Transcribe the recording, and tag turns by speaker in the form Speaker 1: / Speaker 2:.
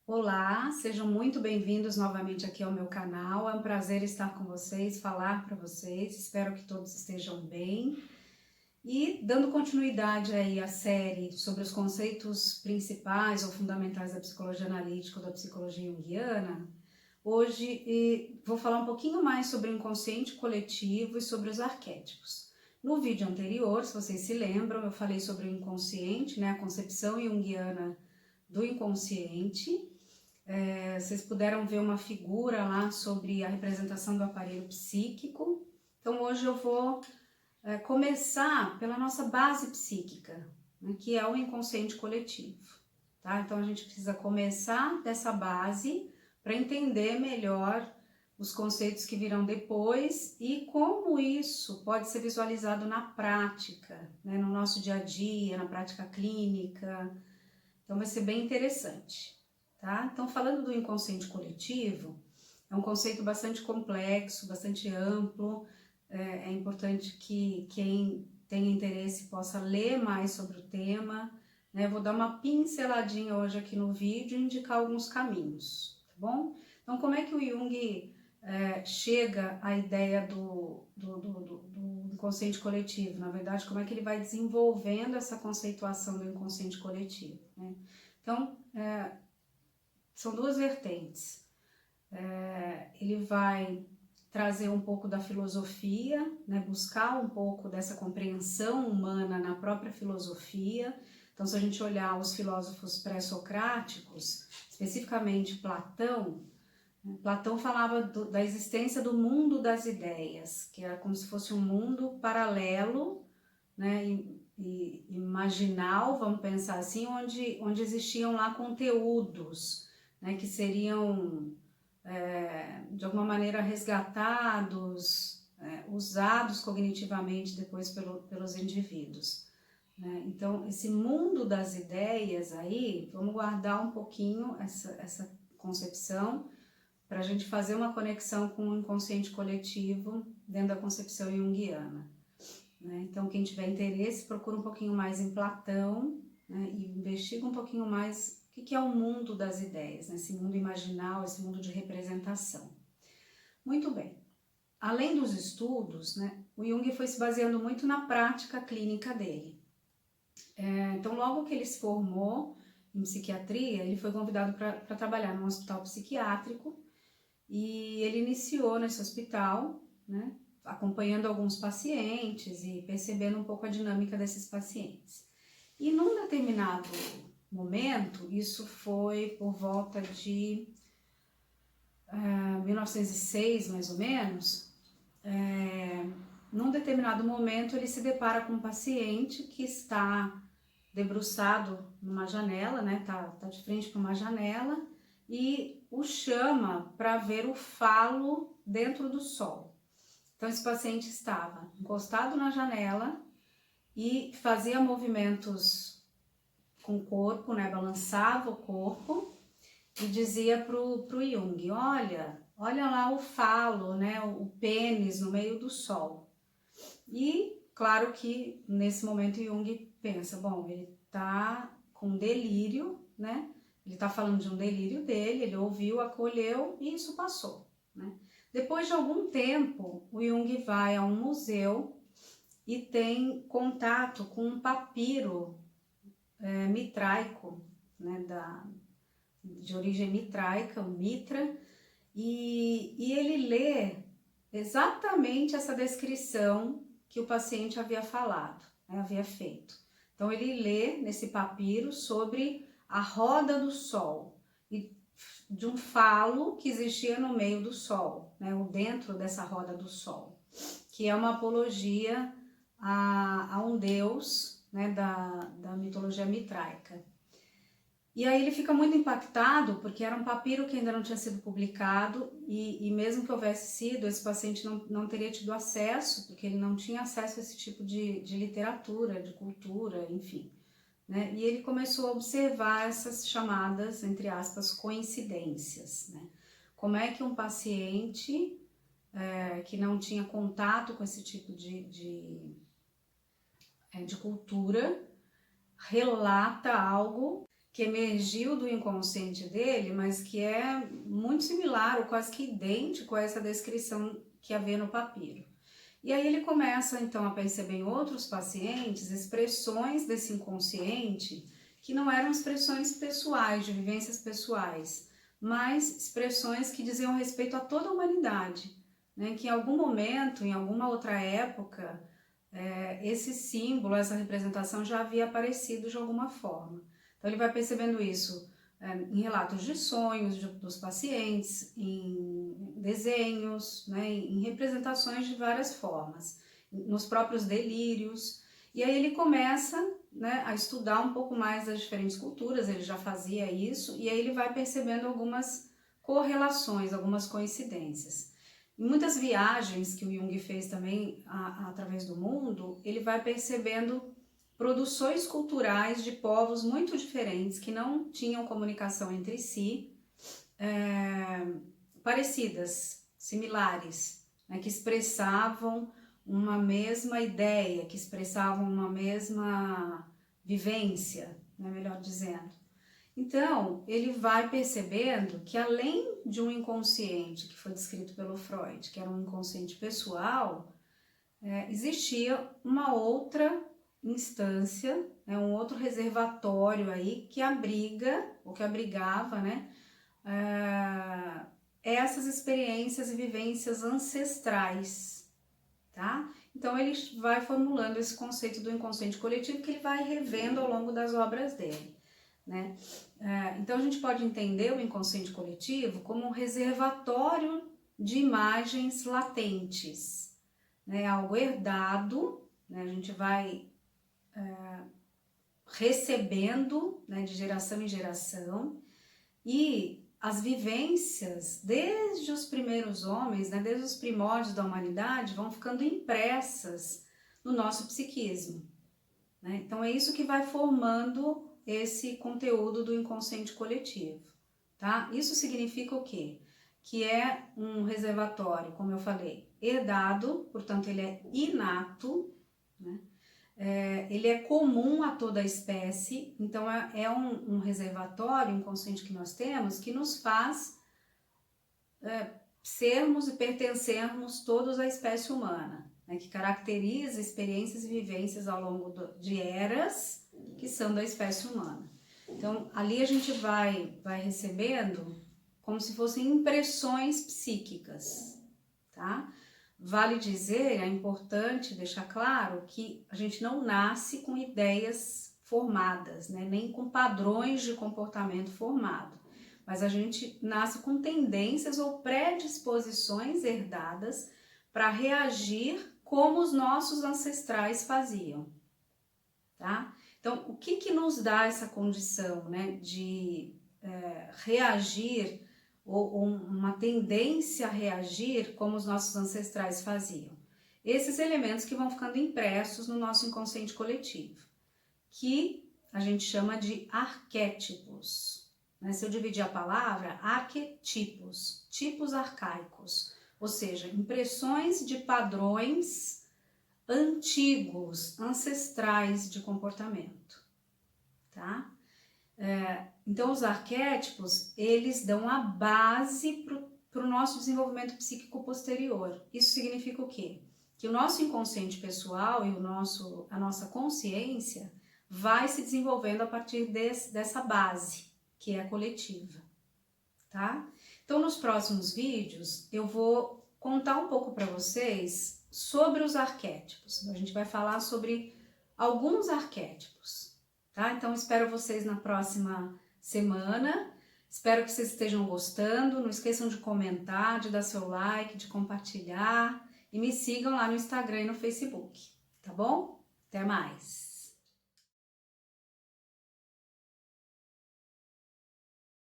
Speaker 1: Olá, sejam muito bem-vindos novamente aqui ao meu canal. É um prazer estar com vocês, falar para vocês. Espero que todos estejam bem. E dando continuidade aí à série sobre os conceitos principais ou fundamentais da psicologia analítica ou da psicologia junguiana, hoje vou falar um pouquinho mais sobre o inconsciente coletivo e sobre os arquétipos. No vídeo anterior, se vocês se lembram, eu falei sobre o inconsciente, né, a concepção junguiana do inconsciente. Vocês puderam ver uma figura lá sobre a representação do aparelho psíquico. Então hoje eu vou começar pela nossa base psíquica, né, que é o inconsciente coletivo. Tá? Então a gente precisa começar dessa base para entender melhor os conceitos que virão depois e como isso pode ser visualizado na prática, né, no nosso dia a dia, na prática clínica. Então vai ser bem interessante. Tá? Então, falando do inconsciente coletivo, é um conceito bastante complexo, bastante amplo. É importante que quem tem interesse possa ler mais sobre o tema. Né? Eu vou dar uma pinceladinha hoje aqui no vídeo e indicar alguns caminhos, tá bom? Então, como é que o Jung chega à ideia do inconsciente coletivo? Na verdade, como é que ele vai desenvolvendo essa conceituação do inconsciente coletivo, né? Então, são duas vertentes. Ele vai trazer um pouco da filosofia, né, buscar um pouco dessa compreensão humana na própria filosofia. Então, se a gente olhar os filósofos pré-socráticos, especificamente Platão, Platão falava da existência do mundo das ideias, que era como se fosse um mundo paralelo, né, e imaginal, vamos pensar assim, onde existiam lá conteúdos, né, que seriam de alguma maneira resgatados, usados cognitivamente depois pelos indivíduos. Né? Então, esse mundo das ideias aí, vamos guardar um pouquinho essa concepção para a gente fazer uma conexão com o inconsciente coletivo dentro da concepção junguiana. Né? Então, quem tiver interesse, procura um pouquinho mais em Platão, né, e investiga um pouquinho mais o que é o mundo das ideias, né, esse mundo imaginal, esse mundo de representação. Muito bem. Além dos estudos, né, o Jung foi se baseando muito na prática clínica dele. Então, logo que ele se formou em psiquiatria, ele foi convidado para trabalhar num hospital psiquiátrico e ele iniciou nesse hospital, né, acompanhando alguns pacientes e percebendo um pouco a dinâmica desses pacientes. E num determinado momento, isso foi por volta de 1906, mais ou menos, num determinado momento ele se depara com um paciente que está debruçado numa janela, né, tá de frente para uma janela e o chama para ver o falo dentro do sol. Então esse paciente estava encostado na janela e fazia movimentos com o corpo, né, balançava o corpo e dizia pro Jung, olha lá o falo, né, o pênis no meio do sol. E claro que nesse momento Jung pensa, bom, ele tá com delírio, né, ele tá falando de um delírio dele, ele ouviu, acolheu e isso passou, né. Depois de algum tempo, o Jung vai a um museu e tem contato com um papiro mitraico, né, de origem mitraica, o Mitra, e ele lê exatamente essa descrição que o paciente havia falado, né, havia feito. Então ele lê nesse papiro sobre a roda do sol e de um falo que existia no meio do sol, né, ou dentro dessa roda do sol, que é uma apologia a um deus, né, da mitologia mitraica. E aí ele fica muito impactado, porque era um papiro que ainda não tinha sido publicado, e mesmo que houvesse sido, esse paciente não teria tido acesso, porque ele não tinha acesso a esse tipo de literatura, de cultura, enfim. Né? E ele começou a observar essas chamadas, entre aspas, coincidências. Né? Como é que um paciente que não tinha contato com esse tipo de cultura relata algo que emergiu do inconsciente dele, mas que é muito similar ou quase que idêntico a essa descrição que havia no papiro. E aí ele começa então a perceber em outros pacientes expressões desse inconsciente que não eram expressões pessoais, de vivências pessoais, mas expressões que diziam respeito a toda a humanidade, né? Que em algum momento, em alguma outra época, esse símbolo, essa representação já havia aparecido de alguma forma. Então ele vai percebendo isso em relatos de sonhos dos pacientes, em desenhos, né, em representações de várias formas, nos próprios delírios. E aí ele começa, né, a estudar um pouco mais das diferentes culturas, ele já fazia isso, e aí ele vai percebendo algumas correlações, algumas coincidências. Em muitas viagens que o Jung fez também através do mundo, ele vai percebendo produções culturais de povos muito diferentes que não tinham comunicação entre si, parecidas, similares, né, que expressavam uma mesma ideia, que expressavam uma mesma vivência, né, melhor dizendo. Então, ele vai percebendo que além de um inconsciente que foi descrito pelo Freud, que era um inconsciente pessoal, existia uma outra instância, né, um outro reservatório aí que abriga, ou que abrigava, né, essas experiências e vivências ancestrais, tá? Então ele vai formulando esse conceito do inconsciente coletivo que ele vai revendo ao longo das obras dele, né? Então a gente pode entender o inconsciente coletivo como um reservatório de imagens latentes, né? Algo herdado, né? A gente vai recebendo, né, de geração em geração, e as vivências desde os primeiros homens, né, desde os primórdios da humanidade, vão ficando impressas no nosso psiquismo, né? Então é isso que vai formando esse conteúdo do inconsciente coletivo, tá? Isso significa o quê? Que é um reservatório, como eu falei, herdado, portanto ele é inato, né? Ele é comum a toda a espécie, então é um reservatório inconsciente que nós temos que nos faz sermos e pertencermos todos à espécie humana, né, que caracteriza experiências e vivências ao longo de eras que são da espécie humana. Então ali a gente vai recebendo como se fossem impressões psíquicas, tá? Vale dizer, é importante deixar claro que a gente não nasce com ideias formadas, né? Nem com padrões de comportamento formado, mas a gente nasce com tendências ou predisposições herdadas para reagir como os nossos ancestrais faziam, tá? Então, o que nos dá essa condição, né, de reagir ou uma tendência a reagir como os nossos ancestrais faziam? Esses elementos que vão ficando impressos no nosso inconsciente coletivo, que a gente chama de arquétipos, né? Se eu dividir a palavra, arquetipos, tipos arcaicos, ou seja, impressões de padrões antigos, ancestrais de comportamento, tá? Então, os arquétipos, eles dão a base para o nosso desenvolvimento psíquico posterior. Isso significa o quê? Que o nosso inconsciente pessoal e a nossa consciência vai se desenvolvendo a partir dessa base, que é a coletiva, tá? Então, nos próximos vídeos, eu vou contar um pouco para vocês sobre os arquétipos. A gente vai falar sobre alguns arquétipos, tá? Então, espero vocês na próxima semana. Espero que vocês estejam gostando. Não esqueçam de comentar, de dar seu like, de compartilhar e me sigam lá no Instagram e no Facebook, tá bom? Até mais!